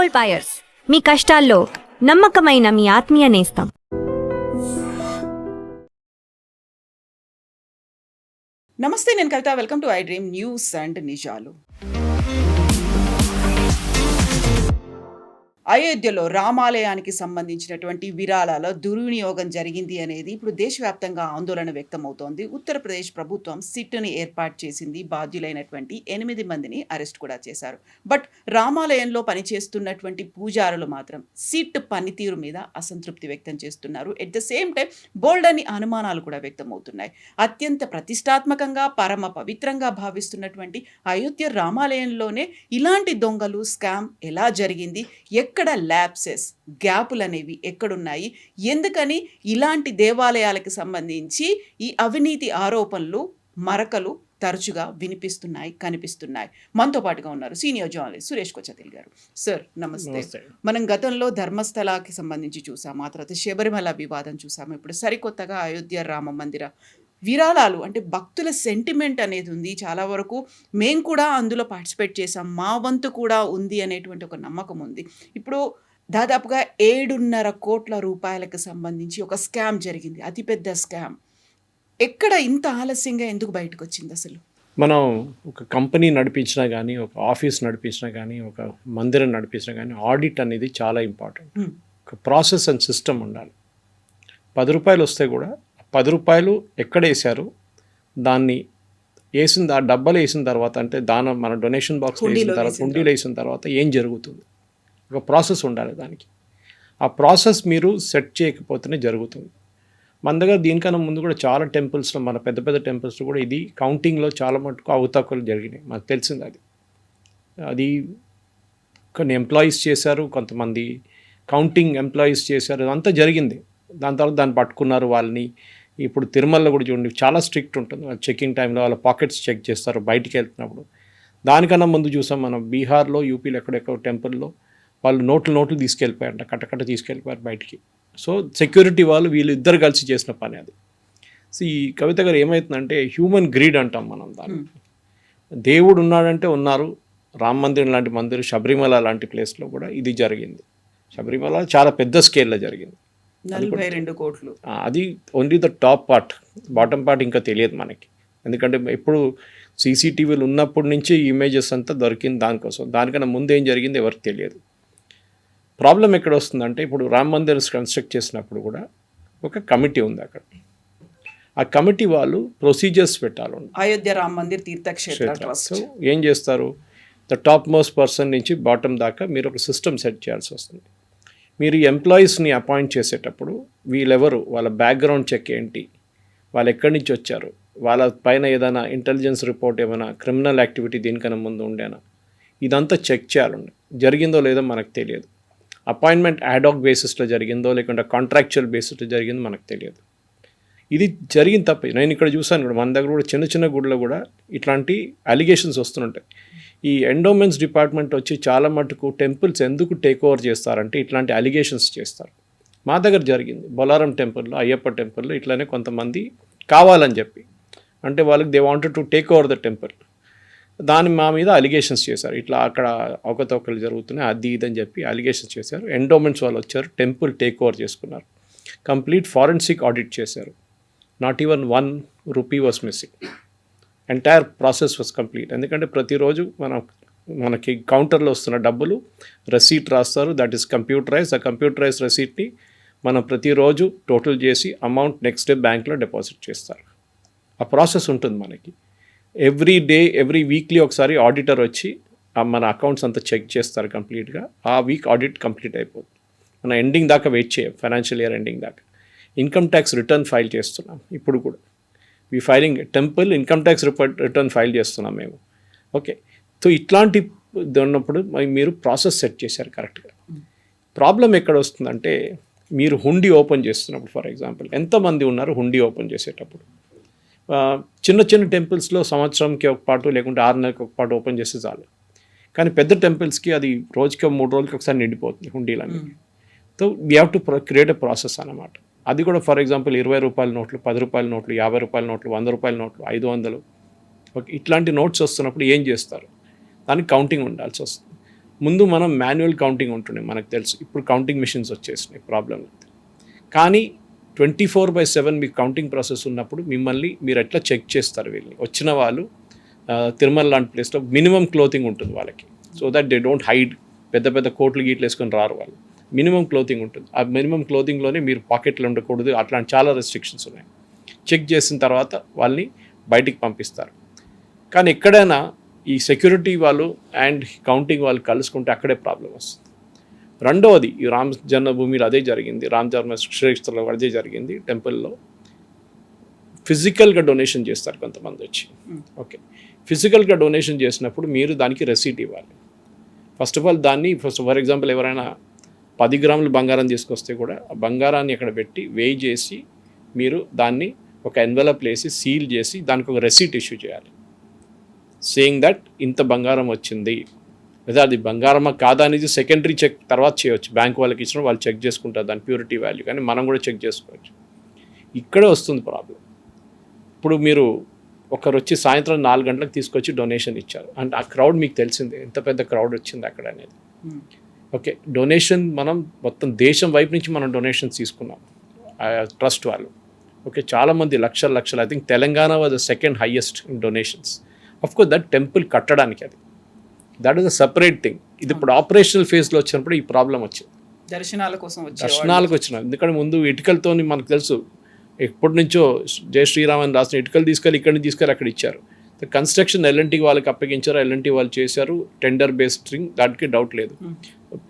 Gold buyers, మీ కష్టాల్లో నమ్మకమైన మీ ఆత్మీయ నేస్తం. నమస్తే, నేను Kavitha. Welcome to I dream news and నిజాలు. అయోధ్యలో రామాలయానికి సంబంధించినటువంటి విరాళాల దుర్వినియోగం జరిగింది అనేది ఇప్పుడు దేశవ్యాప్తంగా ఆందోళన వ్యక్తమవుతోంది. ఉత్తరప్రదేశ్ ప్రభుత్వం సిట్ని ఏర్పాటు చేసింది. బాధ్యులైనటువంటి 8 మందిని అరెస్ట్ కూడా చేశారు. బట్ రామాలయంలో పనిచేస్తున్నటువంటి పూజారులు మాత్రం సిట్ పనితీరు మీద అసంతృప్తి వ్యక్తం చేస్తున్నారు. ఎట్ ద సేమ్ టైం బోల్డ్ అని అనుమానాలు కూడా వ్యక్తమవుతున్నాయి. అత్యంత ప్రతిష్టాత్మకంగా పరమ పవిత్రంగా భావిస్తున్నటువంటి అయోధ్య రామాలయంలోనే ఇలాంటి దొంగలు స్కామ్ ఎలా జరిగింది, ఎక్కడ ల్యాప్సెస్ గ్యాపులు అనేవి ఎక్కడున్నాయి, ఎందుకని ఇలాంటి దేవాలయాలకు సంబంధించి ఈ అవినీతి ఆరోపణలు మరకలు తరచుగా వినిపిస్తున్నాయి, కనిపిస్తున్నాయి. మనతో పాటుగా ఉన్నారు సీనియర్ జర్నలిస్ట్ సురేష్ కొచ్చతిల్ గారు. సార్ నమస్తే. మనం గతంలో ధర్మస్థలాకి సంబంధించి చూసాము, ఆ తర్వాత శబరిమల వివాదం చూసాము, ఇప్పుడు సరికొత్తగా అయోధ్య రామ మందిర విరాళాలు అంటే భక్తుల సెంటిమెంట్ అనేది ఉంది. చాలా వరకు మేము కూడా అందులో పార్టిసిపేట్ చేసాం, మా వంతు కూడా ఉంది అనేటువంటి ఒక నమ్మకం ఉంది. ఇప్పుడు దాదాపుగా 7.5 కోట్ల రూపాయలకు సంబంధించి ఒక స్కామ్ జరిగింది, అతిపెద్ద స్కామ్. ఎక్కడ ఇంత ఆలస్యంగా ఎందుకు బయటకు వచ్చింది అసలు? మనం ఒక కంపెనీ నడిపించినా కానీ, ఒక ఆఫీస్ నడిపించినా కానీ, ఒక మందిరం నడిపించినా కానీ ఆడిట్ అనేది చాలా ఇంపార్టెంట్. ఒక ప్రాసెస్ అండ్ సిస్టమ్ ఉండాలి. 10 రూపాయలు వస్తే కూడా 10 రూపాయలు ఎక్కడ వేశారు, దాన్ని ఆ డబ్బాలు వేసిన తర్వాత, అంటే మన డొనేషన్ బాక్స్ వేసిన తర్వాత, హుండీలో వేసిన తర్వాత ఏం జరుగుతుంది, ఒక ప్రాసెస్ ఉండాలి దానికి. ఆ ప్రాసెస్ మీరు సెట్ చేయకపోతేనే జరుగుతుంది. మన దగ్గర దీనికన్నా ముందు కూడా చాలా టెంపుల్స్లో, మన పెద్ద పెద్ద టెంపుల్స్లో కూడా ఇది కౌంటింగ్లో చాలా మటుకు అవతకులు జరిగినాయి. మనకు తెలిసింది అది కొన్ని ఎంప్లాయీస్ చేశారు, కొంతమంది కౌంటింగ్ ఎంప్లాయీస్ చేశారు, అదంతా జరిగింది. దాని తర్వాత దాన్ని పట్టుకున్నారు వాళ్ళని. ఇప్పుడు తిరుమలలో కూడా చూడండి, చాలా స్ట్రిక్ట్ ఉంటుంది. వాళ్ళు చెకింగ్ టైంలో వాళ్ళ పాకెట్స్ చెక్ చేస్తారు బయటికి వెళ్తున్నప్పుడు. దానికన్నా ముందు చూసాం మనం బీహార్లో, యూపీలో ఎక్కడెక్కడ టెంపుల్లో వాళ్ళు నోట్లు తీసుకెళ్ళిపోయారంట, కట్టకట్ట తీసుకెళ్ళిపోయారు బయటికి. సో సెక్యూరిటీ వాళ్ళు వీళ్ళు ఇద్దరు కలిసి చేసిన పని అది. సో ఈ కవిత గారు ఏమవుతుందంటే హ్యూమన్ గ్రీడ్ అంటాం మనం దాన్ని. దేవుడు ఉన్నాడంటే ఉన్నారు. రామ మందిరం లాంటి మందిరం, శబరిమల లాంటి ప్లేస్లో కూడా ఇది జరిగింది. శబరిమల చాలా పెద్ద స్కేల్లో జరిగింది, 42 కోట్లు. అది only the top part, bottom part ఇంకా తెలియదు మనకి. ఎందుకంటే ఎప్పుడు సీసీటీవీలు ఉన్నప్పటి నుంచి ఇమేజెస్ అంతా దొరికింది దానికోసం. దానికన్నా ముందు ఏం జరిగింది ఎవరికి తెలియదు. ప్రాబ్లం ఎక్కడ వస్తుందంటే, ఇప్పుడు రామ మందిర్ కన్స్ట్రక్ట్ చేసినప్పుడు కూడా ఒక కమిటీ ఉంది అక్కడ. ఆ కమిటీ వాళ్ళు ప్రొసీజర్స్ పెట్టాలి. అయోధ్య రామ మందిర్ తీర్థక్షేత్ర ట్రస్ట్ ఏం చేస్తారు, ద టాప్ మోస్ట్ పర్సన్ నుంచి బాటమ్ దాకా మీరు ఒక సిస్టమ్ సెట్ చేయాల్సి వస్తుంది. మీరు ఎంప్లాయీస్ని అపాయింట్ చేసేటప్పుడు వీళ్ళెవరు, వాళ్ళ బ్యాక్గ్రౌండ్ చెక్ ఏంటి, వాళ్ళు ఎక్కడి నుంచి వచ్చారు, వాళ్ళ పైన ఏదైనా ఇంటెలిజెన్స్ రిపోర్ట్, ఏమైనా క్రిమినల్ యాక్టివిటీ దీనికన్నా ముందు ఉండేనా, ఇదంతా చెక్ చేయాలండి. జరిగిందో లేదో మనకు తెలియదు. అపాయింట్మెంట్ యాడాక్ బేసిస్లో జరిగిందో లేకుంటే కాంట్రాక్చువల్ బేసిస్లో జరిగిందో మనకు తెలియదు. ఇది జరిగిన తప్ప. నేను ఇక్కడ చూసాను కూడా, మన దగ్గర కూడా చిన్న చిన్న గుడిలో కూడా ఇట్లాంటి అలిగేషన్స్ వస్తుంటాయి. ఈ ఎండోమెంట్స్ డిపార్ట్మెంట్ వచ్చి చాలా మటుకు టెంపుల్స్ ఎందుకు టేక్ ఓవర్ చేస్తారంటే ఇట్లాంటి అలిగేషన్స్ చేస్తారు. మా దగ్గర జరిగింది బొలారం టెంపుల్లో, అయ్యప్ప టెంపుల్లో ఇట్లానే కొంతమంది కావాలని చెప్పి, అంటే వాళ్ళకి they wanted to take over the temple, దాని మా మీద అలిగేషన్స్ చేశారు. ఇట్లా అక్కడ అవకతవకలు జరుగుతున్నాయి, అది ఇదని చెప్పి అలిగేషన్స్ చేశారు. ఎండోమెంట్స్ వాళ్ళు వచ్చారు, టెంపుల్ టేక్ ఓవర్ చేసుకున్నారు, కంప్లీట్ ఫారెన్సిక్ ఆడిట్ చేశారు. Not even 1 rupee was missing. Entire process was complete. ఎందుకంటే ప్రతిరోజు మనకి కౌంటర్లో వస్తున్న డబ్బులు రెసీట్ రాస్తారు, దట్ ఈస్ కంప్యూటరైజ్. ఆ కంప్యూటరైజ్ రెసీట్ని మనం ప్రతిరోజు టోటల్ చేసి అమౌంట్ నెక్స్ట్ డే బ్యాంక్లో డిపాజిట్ చేస్తారు. ఆ ప్రాసెస్ ఉంటుంది మనకి. ఎవ్రీ వీక్లీ ఒకసారి ఆడిటర్ వచ్చి మన అకౌంట్స్ అంతా చెక్ చేస్తారు కంప్లీట్గా. ఆ వీక్ ఆడిట్ కంప్లీట్ అయిపోతుంది. మనం ఎండింగ్ దాకా వెయిట్ చేయం, ఫైనాన్షియల్ ఇయర్ ఎండింగ్ దాకా. ఇన్కమ్ ట్యాక్స్ రిటర్న్ ఫైల్ చేస్తున్నాం ఇప్పుడు కూడా. Filing temple income tax return file చేస్తున్నాం మేము. ఓకే, సో ఇట్లాంటి ఉన్నప్పుడు మీరు ప్రాసెస్ సెట్ చేశారు కరెక్ట్గా. ప్రాబ్లం ఎక్కడ వస్తుందంటే, మీరు హుండీ ఓపెన్ చేస్తున్నప్పుడు, ఫర్ ఎగ్జాంపుల్ ఎంతమంది ఉన్నారు హుండీ ఓపెన్ చేసేటప్పుడు, చిన్న చిన్న టెంపుల్స్లో సంవత్సరంకి ఒక పాటు లేకుంటే 6 నెలలకు ఒక పాటు ఓపెన్ చేస్తే చాలు. కానీ పెద్ద టెంపుల్స్కి అది రోజుకి 3 రోజులకి ఒకసారి నిండిపోతుంది హుండీలన్నీ. So we have to create a process అన్నమాట. అది కూడా ఫర్ ఎగ్జాంపుల్ 20 రూపాయల నోట్లు, 10 రూపాయల నోట్లు, 50 రూపాయల నోట్లు, 100 రూపాయల నోట్లు, 500, ఓకే, ఇట్లాంటి నోట్స్ వస్తున్నప్పుడు ఏం చేస్తారు, దానికి కౌంటింగ్ ఉండాల్సి వస్తుంది. ముందు మనం మాన్యువల్ కౌంటింగ్ ఉంటుండే మనకు తెలుసు, ఇప్పుడు కౌంటింగ్ మిషన్స్ వచ్చేసినాయి, ప్రాబ్లం లేదు. కానీ 24/7 మీకు కౌంటింగ్ ప్రాసెస్ ఉన్నప్పుడు మిమ్మల్ని మీరు ఎట్లా చెక్ చేస్తారు? వీళ్ళని వచ్చిన వాళ్ళు తిరుమల లాంటి ప్లేస్లో మినిమం క్లోతింగ్ ఉంటుంది వాళ్ళకి, so that they don't hide, పెద్ద పెద్ద కోట్లు గీట్లు వేసుకొని రారు వాళ్ళు. మినిమం క్లోతింగ్ ఉంటుంది, ఆ మినిమం క్లోతింగ్లోనే మీరు పాకెట్లో ఉండకూడదు, అట్లాంటి చాలా రెస్ట్రిక్షన్స్ ఉన్నాయి. చెక్ చేసిన తర్వాత వాళ్ళని బయటికి పంపిస్తారు. కానీ ఎక్కడైనా ఈ సెక్యూరిటీ వాళ్ళు అండ్ కౌంటింగ్ వాళ్ళు కలుసుకుంటే అక్కడే ప్రాబ్లం వస్తుంది. రెండవది, ఈ రామ జన్మభూమిలో అదే జరిగింది, రామ జన్మ క్షేత్రంలో అదే జరిగింది. టెంపుల్లో ఫిజికల్గా డొనేషన్ చేస్తారు కొంతమంది వచ్చి. ఓకే, ఫిజికల్గా డొనేషన్ చేసినప్పుడు మీరు దానికి రెసీట్ ఇవ్వాలి. ఫస్ట్ ఆఫ్ ఆల్ దాన్ని ఫర్ ఎగ్జాంపుల్ ఎవరైనా 10 గ్రాములు బంగారం తీసుకొస్తే కూడా ఆ బంగారాన్ని అక్కడ పెట్టి వేయి చేసి మీరు దాన్ని ఒక ఎన్వెలప్ వేసి సీల్ చేసి దానికి ఒక రెసీట్ ఇష్యూ చేయాలి, సేయింగ్ దట్ ఇంత బంగారం వచ్చింది. లేదా అది బంగారమా కాదా అనేది సెకండరీ చెక్ తర్వాత చేయవచ్చు, బ్యాంక్ వాళ్ళకి ఇచ్చిన వాళ్ళు చెక్ చేసుకుంటారు దాని ప్యూరిటీ వాల్యూ, కానీ మనం కూడా చెక్ చేసుకోవచ్చు. ఇక్కడే వస్తుంది ప్రాబ్లం. ఇప్పుడు మీరు ఒకరు వచ్చి సాయంత్రం 4 గంటలకు తీసుకొచ్చి డొనేషన్ ఇచ్చారు అంటే ఆ క్రౌడ్ మీకు తెలిసిందే ఎంత పెద్ద క్రౌడ్ వచ్చింది అక్కడ అనేది. ఓకే, డొనేషన్ మనం మొత్తం దేశం వైపు నుంచి మనం డొనేషన్స్ తీసుకున్నాం ట్రస్ట్ వాళ్ళు. ఓకే, చాలామంది లక్షలు, I think Telangana was the second highest in donations. Of course that temple కట్టడానికి అది, that is a separate thing. ఇది ఇప్పుడు ఆపరేషనల్ ఫేజ్లో వచ్చినప్పుడు ఈ ప్రాబ్లం వచ్చింది. దర్శనాలకు వచ్చిన, ఎందుకంటే ముందు ఇటుకలతో మనకు తెలుసు ఎప్పటి నుంచో జై శ్రీరామ్ అని రాసిన ఇటుకలు తీసుకెళ్ళి ఇక్కడి నుంచి తీసుకెళ్ళి అక్కడ ఇచ్చారు. కన్స్ట్రక్షన్ ఎల్ఎన్టీ వాళ్ళకి అప్పగించారు, ఎల్ఎన్టీ వాళ్ళు చేశారు, టెండర్ బేస్డ్ థింగ్, దానికి డౌట్ లేదు.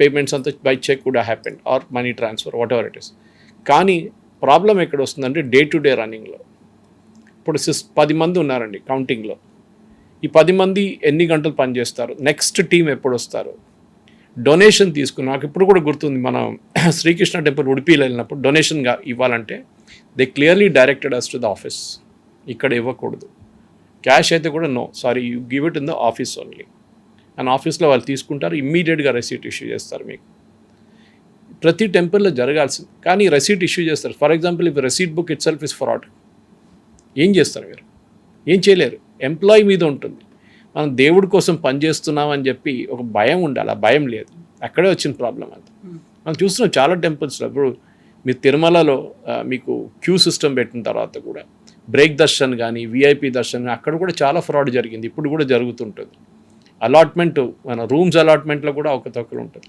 పేమెంట్స్ అంతా by cheque would happened or money transfer what ever it is. కానీ ప్రాబ్లం ఎక్కడ వస్తుందంటే డే టు డే రన్నింగ్లో. ఇప్పుడు 10 మంది ఉన్నారండి కౌంటింగ్లో, ఈ 10 మంది ఎన్ని గంటలు పనిచేస్తారు, నెక్స్ట్ టీం ఎప్పుడు వస్తారు, డొనేషన్ తీసుకుని నాకు ఇప్పుడు కూడా గుర్తుంది, మనం శ్రీకృష్ణ టెంపుల్ ఉడిపిలో వెళ్ళినప్పుడు డొనేషన్గా ఇవ్వాలంటే they clearly directed us to the office, ఇక్కడ ఇవ్వకూడదు, క్యాష్ అయితే కూడా no, sorry you give it in the office only. And ఆఫీస్లో వాళ్ళు తీసుకుంటారు, ఇమ్మీడియట్గా రెసీట్ ఇష్యూ చేస్తారు మీకు. ప్రతి టెంపుల్లో జరగాల్సింది, కానీ రెసీట్ ఇష్యూ చేస్తారు. For example if receipt book itself is fraud, ఏం చేస్తారు మీరు? ఏం చేయలేరు, ఎంప్లాయీ మీద ఉంటుంది. మనం దేవుడి కోసం పనిచేస్తున్నామని చెప్పి ఒక భయం ఉండాలి, ఆ భయం లేదు, అక్కడే వచ్చిన ప్రాబ్లం అంతా. మనం చూస్తున్నాం చాలా టెంపుల్స్లో. ఇప్పుడు మీరు తిరుమలలో మీకు క్యూ సిస్టమ్ పెట్టిన తర్వాత కూడా బ్రేక్ దర్శన్ కానీ విఐపి దర్శన్ అక్కడ కూడా చాలా ఫ్రాడ్ జరిగింది, ఇప్పుడు కూడా జరుగుతుంటుంది. అలాట్మెంట్, మన రూమ్స్ అలాట్మెంట్లో కూడా అవకతవకలు ఉంటుంది.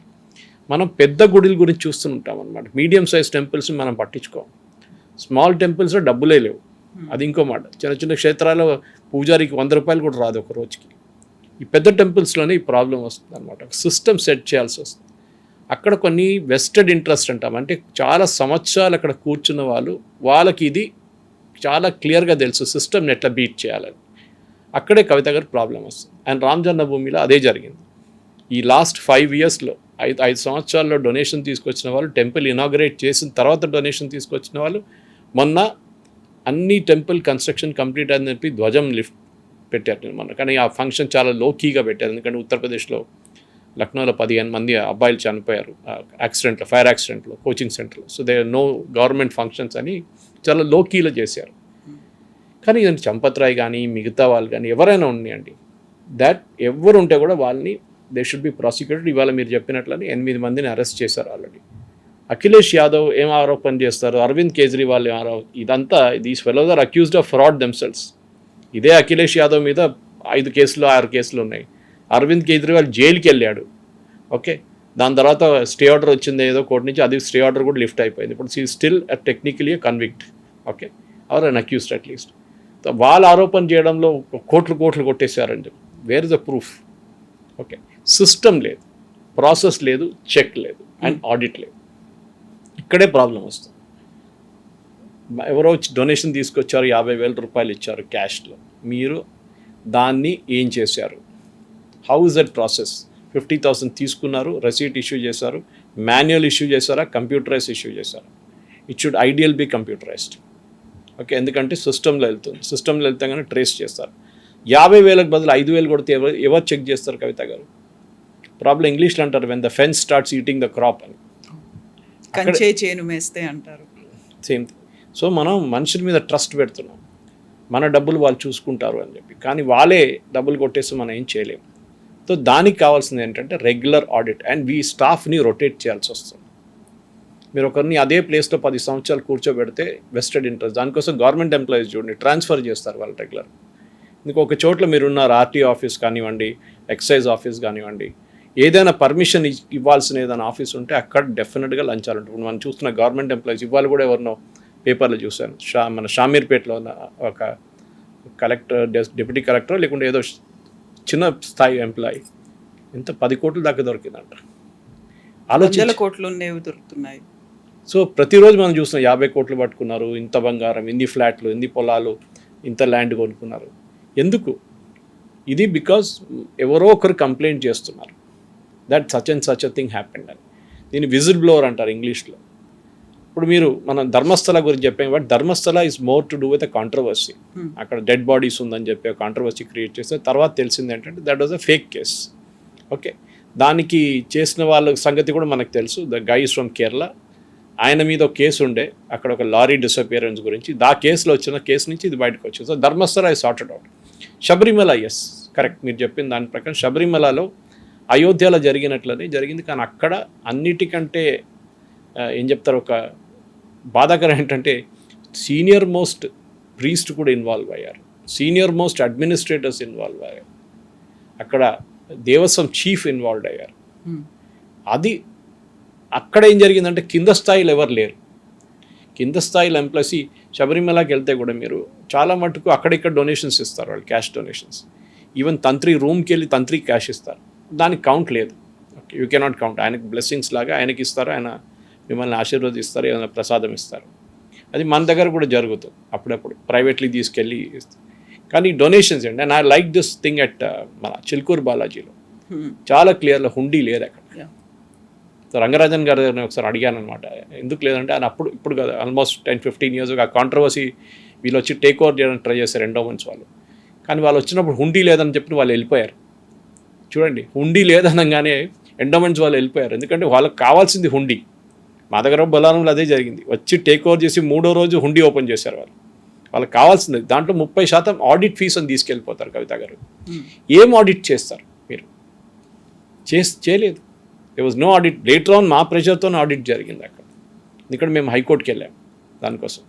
మనం పెద్ద గుడిల గురించి చూస్తుంటాం అనమాట, మీడియం సైజ్ టెంపుల్స్ మనం పట్టించుకోం. స్మాల్ టెంపుల్స్లో డబ్బులే లేవు, అది ఇంకో మాట. చిన్న చిన్న క్షేత్రాల్లో పూజారికి 100 రూపాయలు కూడా రాదు ఒక రోజుకి. ఈ పెద్ద టెంపుల్స్లోనే ఈ ప్రాబ్లం వస్తుంది అనమాట. సిస్టమ్ సెట్ చేయాల్సి వస్తుంది. అక్కడ కొన్ని వెస్టెడ్ ఇంట్రెస్ట్ అంటాం, అంటే చాలా సంవత్సరాలు అక్కడ కూర్చున్న వాళ్ళకి ఇది చాలా క్లియర్గా తెలుసు సిస్టమ్ని ఎట్లా బీట్ చేయాలని. అక్కడే కవిత గారు ప్రాబ్లం వస్తుంది. అండ్ రామ జన్మభూమిలో అదే జరిగింది. ఈ లాస్ట్ 5 ఇయర్స్లో 5 సంవత్సరాల్లో డొనేషన్ తీసుకొచ్చిన వాళ్ళు, టెంపుల్ ఇనాగరేట్ చేసిన తర్వాత డొనేషన్ తీసుకొచ్చిన వాళ్ళు, మొన్న అన్ని టెంపుల్ కన్స్ట్రక్షన్ కంప్లీట్ అని చెప్పి ధ్వజం లిఫ్ట్ పెట్టారు మొన్న. కానీ ఆ ఫంక్షన్ చాలా లోకీగా పెట్టారు, ఎందుకంటే ఉత్తరప్రదేశ్లో లక్నోలో 15 మంది అబ్బాయిలు చనిపోయారు యాక్సిడెంట్లో, ఫైర్ యాక్సిడెంట్లో, కోచింగ్ సెంటర్లో. So they know government functions అని చాలా లోకీలో చేశారు. కానీ ఇదంతా చంపత్ రాయ్ కానీ మిగతా వాళ్ళు కానీ ఎవరైనా ఉన్నాయండి, దాట్ ఎవరు ఉంటే కూడా వాళ్ళని దే షుడ్ బి ప్రాసిక్యూటెడ్. ఇవాళ మీరు చెప్పినట్లని 8 మందిని అరెస్ట్ చేశారు ఆల్రెడీ. అఖిలేష్ యాదవ్ ఏం ఆరోపణ చేస్తారు, అరవింద్ కేజ్రీవాల్ ఏం ఇదంతా these fellows are accused of fraud themselves. ఇదే అఖిలేష్ యాదవ్ మీద 5 కేసులు 6 కేసులు ఉన్నాయి. అరవింద్ కేజ్రీవాల్ జైలుకి వెళ్ళాడు. ఓకే, దాని తర్వాత స్టే ఆర్డర్ వచ్చింది ఏదో కోర్టు నుంచి, అది స్టే ఆర్డర్ కూడా లిఫ్ట్ అయిపోయింది. ఇప్పుడు see still technically convict, okay, or un accused at least. వాళ్ళు ఆరోపణ చేయడంలో కోట్లు కొట్టేశారని చెప్పి, where is the proof? Okay, system లేదు, ప్రాసెస్ లేదు, చెక్ లేదు, అండ్ ఆడిట్ లేదు. ఇక్కడే ప్రాబ్లం వస్తుంది. ఎవరో డొనేషన్ తీసుకొచ్చారు, 50,000 రూపాయలు ఇచ్చారు క్యాష్లో, మీరు దాన్ని ఏం చేశారు? How is that process? 50,000 తీసుకున్నారు, రెసీట్ ఇష్యూ చేశారు, మాన్యువల్ ఇష్యూ చేశారా, కంప్యూటరైజ్ ఇష్యూ చేశారా? It should ideal be computerised. Okay, ఎందుకంటే సిస్టంలో వెళ్తుంది, సిస్టంలో వెళ్తే కానీ ట్రేస్ చేస్తారు. 50,000కి బదులు 5,000 కొడితే ఎవరు చెక్ చేస్తారు కవిత గారు? ప్రాబ్లం ఇంగ్లీష్లో అంటారు when the fence starts eating the crop అని, కంచే చేను మేస్తే అంటారు. Same thing. సో మనం మనుషుల మీద ట్రస్ట్ పెడుతున్నాం, మన డబ్బులు వాళ్ళు చూసుకుంటారు అని చెప్పి, కానీ వాళ్ళే డబ్బులు కొట్టేసి మనం ఏం చేయలేము. సో దానికి కావాల్సింది ఏంటంటే రెగ్యులర్ ఆడిట్ అండ్ స్టాఫ్ని రొటేట్ చేయాల్సి వస్తుంది. మీరు ఒకరిని అదే ప్లేస్లో 10 సంవత్సరాలు కూర్చోబెడితే వెస్టెడ్ ఇంట్రెస్ట్. దానికోసం గవర్నమెంట్ ఎంప్లాయీస్ చూడండి ట్రాన్స్ఫర్ చేస్తారు వాళ్ళు రెగ్యులర్. ఇందుకు ఒక చోట్ల మీరున్నారు ఆర్టీఓ ఆఫీస్ కానివ్వండి, ఎక్సైజ్ ఆఫీస్ కానివ్వండి, ఏదైనా పర్మిషన్ ఇవ్వాల్సిన ఏదైనా ఆఫీస్ ఉంటే అక్కడ డెఫినెట్గా లంచాలు ఉంటాయి. మనం చూస్తున్న గవర్నమెంట్ ఎంప్లాయీస్ ఇవాళ కూడా ఎవరినో పేపర్లో చూశాను, మన షామీర్పేటలో ఉన్న ఒక కలెక్టర్, డిప్యూటీ కలెక్టర్ లేకుంటే ఏదో చిన్న స్థాయి ఎంప్లాయీ ఎంత 10 కోట్ల దాకా దొరికిందంట. వందల కోట్లు దొరుకుతున్నాయి. సో ప్రతిరోజు మనం చూస్తున్నాం 50 కోట్లు పట్టుకున్నారు, ఇంత బంగారం, ఇన్ని ఫ్లాట్లు, ఇన్ని పొలాలు, ఇంత ల్యాండ్ కొనుక్కున్నారు. ఎందుకు? ఇది బికాజ్ ఎవరో ఒకరు కంప్లైంట్ చేస్తున్నారు that such and such a thing happened అని. దీన్ని విజిల్ బ్లోవర్ అంటారు ఇంగ్లీష్లో. ఇప్పుడు మీరు మనం ధర్మస్థల గురించి చెప్పాం, but Dharmasthala is more to do with a controversy. అక్కడ డెడ్ బాడీస్ ఉందని చెప్పి కాంట్రవర్సీ క్రియేట్ చేస్తే తర్వాత తెలిసింది ఏంటంటే that was a fake case. Okay, దానికి చేసిన వాళ్ళ సంగతి కూడా మనకు తెలుసు. The guy is from Kerala. ఆయన మీద ఒక కేసు ఉండే అక్కడ ఒక లారీ డిసపియరెన్స్ గురించి. కేసులో వచ్చిన కేసు నుంచి ఇది బయటకు వచ్చింది. So Dharmasthala I sorted out. Sabarimala, yes correct, మీరు చెప్పిన దాని ప్రకారం శబరిమలలో అయోధ్యలో జరిగినట్లనే జరిగింది. కానీ అక్కడ అన్నిటికంటే ఏం చెప్తారు, ఒక బాధాకరం ఏంటంటే సీనియర్ మోస్ట్ ప్రీస్ట్ కూడా ఇన్వాల్వ్ అయ్యారు, సీనియర్ మోస్ట్ అడ్మినిస్ట్రేటర్స్ ఇన్వాల్వ్ అయ్యారు, అక్కడ దేవస్వం చీఫ్ ఇన్వాల్వ్ అయ్యారు. అది అక్కడ ఏం జరిగిందంటే కింద స్థాయిలో ఎవరు లేరు. కింద స్థాయిలో ఎంప్లాయీస్ శబరిమలకి వెళ్తే కూడా మీరు చాలా మటుకు అక్కడిక్కడ డొనేషన్స్ ఇస్తారు వాళ్ళు, క్యాష్ డొనేషన్స్. ఈవెన్ తంత్రి రూమ్కి వెళ్ళి తంత్రి క్యాష్ ఇస్తారు, దానికి కౌంట్ లేదు. Okay, you cannot count. ఆయనకి బ్లెస్సింగ్స్ లాగా ఆయనకి ఇస్తారు, ఆయన మిమ్మల్ని ఆశీర్వదిస్తారు, ఏమైనా ప్రసాదం ఇస్తారు. అది మన దగ్గర కూడా జరుగుతుంది అప్పుడప్పుడు, ప్రైవేట్లీ తీసుకెళ్ళి ఇస్తారు. కానీ డొనేషన్స్ ఏంటి, and I like this thing at మన చిల్కూరు బాలాజీలో చాలా క్లియర్లో హుండీ లేదు అక్కడ. సో రంగరాజన్ గారు ఒకసారి అడిగాను అనమాట, ఎందుకు లేదంటే ఆయన ఇప్పుడు కదా ఆల్మోస్ట్ 10-15 years ఆ కాంట్రవర్సీ వీళ్ళు వచ్చి టేక్ ఓవర్ చేయడానికి ట్రై చేశారు ఎండోమెంట్స్ వాళ్ళు. కానీ వాళ్ళు వచ్చినప్పుడు హుండీ లేదని చెప్పి వాళ్ళు వెళ్ళిపోయారు. చూడండి, హుండీ లేదనగానే ఎండోమెంట్స్ వాళ్ళు వెళ్ళిపోయారు, ఎందుకంటే వాళ్ళకి కావాల్సింది హుండీ. మా దగ్గర బొలారంలో అదే జరిగింది. వచ్చి టేక్ ఓవర్ చేసి 3వ రోజు హుండీ ఓపెన్ చేశారు వాళ్ళు. వాళ్ళకి కావాల్సింది దాంట్లో 30% ఆడిట్ ఫీస్ అని తీసుకెళ్ళిపోతారు. కవిత గారు, ఏం ఆడిట్ చేస్తారు మీరు? చేయలేదు. They was no audit. Later on మా ప్రెషర్తో ఆడిట్ జరిగింది అక్కడ. ఇక్కడ మేము హైకోర్టుకి వెళ్ళాం దానికోసం,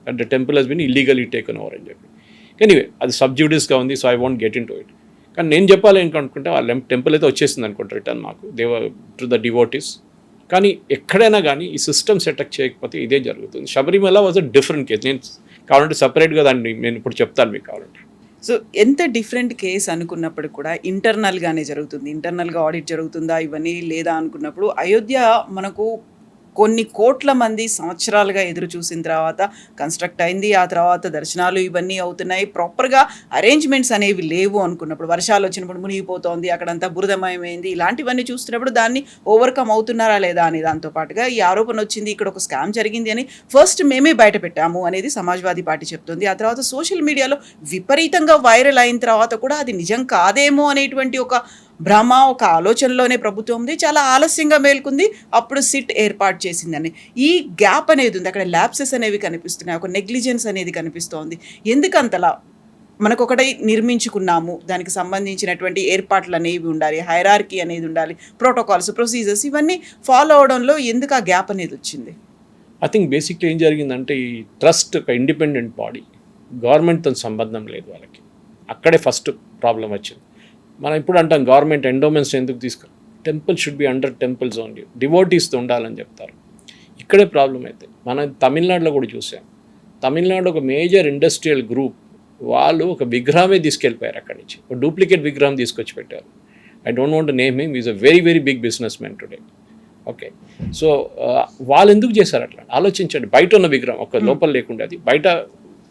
and the temple has been illegally taken over అని చెప్పి. ఎనీవే అది సబ్జ్యూడిస్గా ఉంది, so I want get into it. కానీ నేను చెప్పాలి అనుకుంటే వాళ్ళ టెంపుల్ అయితే వచ్చేసింది అనుకుంటే రిటర్న్ మాకు, దేవ టు ద డివోటీస్. కానీ ఎక్కడైనా కానీ ఈ సిస్టమ్ సెటప్ చేయకపోతే ఇదే జరుగుతుంది. Sabarimala was a different case. నేను కావాలంటే సపరేట్గా దాన్ని నేను ఇప్పుడు చెప్తాను మీకు కావాలంటే. సో ఎంత డిఫరెంట్ కేస్ అనుకున్నప్పుడు కూడా ఇంటర్నల్గానే జరుగుతుంది, ఇంటర్నల్గా ఆడిట్ జరుగుతుందా ఇవన్నీ లేదా అనుకున్నప్పుడు, అయోధ్య మనకు కొన్ని కోట్ల మంది సంవత్సరాలుగా ఎదురు చూసిన తర్వాత కన్స్ట్రక్ట్ అయింది. ఆ తర్వాత దర్శనాలు ఇవన్నీ అవుతున్నాయి. ప్రాపర్గా అరేంజ్మెంట్స్ అనేవి లేవు అనుకున్నప్పుడు, వర్షాలు వచ్చినప్పుడు మునిగిపోతోంది, అక్కడంతా బురదమయమైంది, ఇలాంటివన్నీ చూస్తున్నప్పుడు దాన్ని ఓవర్కమ్ అవుతున్నారా లేదా అని, దాంతో పాటుగా ఈ ఆరోపణ వచ్చింది ఇక్కడ ఒక స్కామ్ జరిగింది అని ఫస్ట్ మేమే బయట పెట్టాము అనేది సమాజ్వాదీ పార్టీ చెప్తుంది. ఆ తర్వాత సోషల్ మీడియాలో విపరీతంగా వైరల్ అయిన తర్వాత కూడా అది నిజం కాదేమో అనేటువంటి ఒక భ్రమ, ఒక ఆలోచనలోనే ప్రభుత్వం ఉంది. చాలా ఆలస్యంగా మేల్కొంది, అప్పుడు సిట్ ఏర్పాటు చేసిందని. ఈ గ్యాప్ అనేది ఉంది, అక్కడ ల్యాప్సెస్ అనేవి కనిపిస్తున్నాయి, ఒక నెగ్లిజెన్స్ అనేది కనిపిస్తోంది. ఎందుకంతలా? మనకు ఒకటి నిర్మించుకున్నాము, దానికి సంబంధించినటువంటి ఏర్పాట్లు అనేవి ఉండాలి, హైరార్కీ అనేది ఉండాలి, ప్రోటోకాల్స్, ప్రొసీజర్స్ ఇవన్నీ ఫాలో అవడంలో ఎందుకు ఆ గ్యాప్ అనేది వచ్చింది? ఐ థింక్ బేసిక్లీ ఏం జరిగిందంటే ఈ ట్రస్ట్ ఒక ఇండిపెండెంట్ బాడీ, గవర్నమెంట్తో సంబంధం లేదు వాళ్ళకి. అక్కడే ఫస్ట్ ప్రాబ్లం వచ్చింది. మనం ఇప్పుడు అంటాం గవర్నమెంట్ ఎండోమెంట్స్ ఎందుకు తీసుకుని, temple should be under temples only, డివోటీస్తో ఉండాలని చెప్తారు. ఇక్కడే ప్రాబ్లం అయితే మనం తమిళనాడులో కూడా చూసాం. తమిళనాడు ఒక మేజర్ ఇండస్ట్రియల్ గ్రూప్ వాళ్ళు ఒక విగ్రహమే తీసుకెళ్ళిపోయారు అక్కడి నుంచి, ఒక డూప్లికేట్ విగ్రహం తీసుకొచ్చి పెట్టారు. I don't want to name him, is a very very big businessman today. Okay, so వాళ్ళు ఎందుకు చేశారు అట్లా ఆలోచించండి. బయట ఉన్న విగ్రహం, ఒక లోపల లేకుండా, అది బయట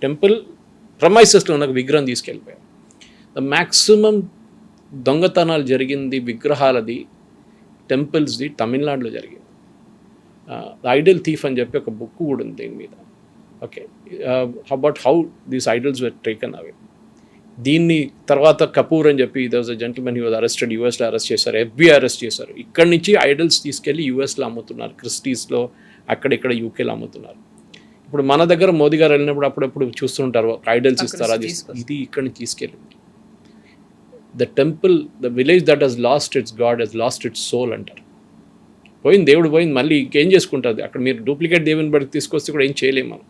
టెంపుల్ ప్రమైసెస్లో ఉన్న విగ్రహం తీసుకెళ్ళిపోయారు. ద మ్యాక్సిమం దొంగతనాలు జరిగింది విగ్రహాలది, టెంపుల్స్ది తమిళనాడులో జరిగింది. ఐడల్ థీఫ్ అని చెప్పి ఒక బుక్ కూడా ఉంది దీని మీద. Okay, about how these idols were taken away. దీన్ని తర్వాత కపూర్ అని చెప్పి there was a gentleman, he was arrested, యూఎస్లో అరెస్ట్ చేశారు, FBI అరెస్ట్ చేశారు. ఇక్కడి నుంచి ఐడల్స్ తీసుకెళ్ళి యూఎస్లో అమ్ముతున్నారు, క్రిస్టీస్లో అక్కడిక్కడ యూకేలో అమ్ముతున్నారు. ఇప్పుడు మన దగ్గర మోదీ గారు వెళ్ళినప్పుడు అప్పుడప్పుడు చూస్తుంటారు, ఐడల్స్ ఇస్తారు, అది ఇది ఇక్కడి నుంచి తీసుకెళ్ళింది. The temple, the village that has lost its god has lost its soul అంటారు. పోయింది, దేవుడు పోయింది, మళ్ళీ ఇంకేం చేసుకుంటుంది అక్కడ. మీరు డూప్లికేట్ దేవుని బట్టి తీసుకొస్తే కూడా ఏం చేయలేము మనం.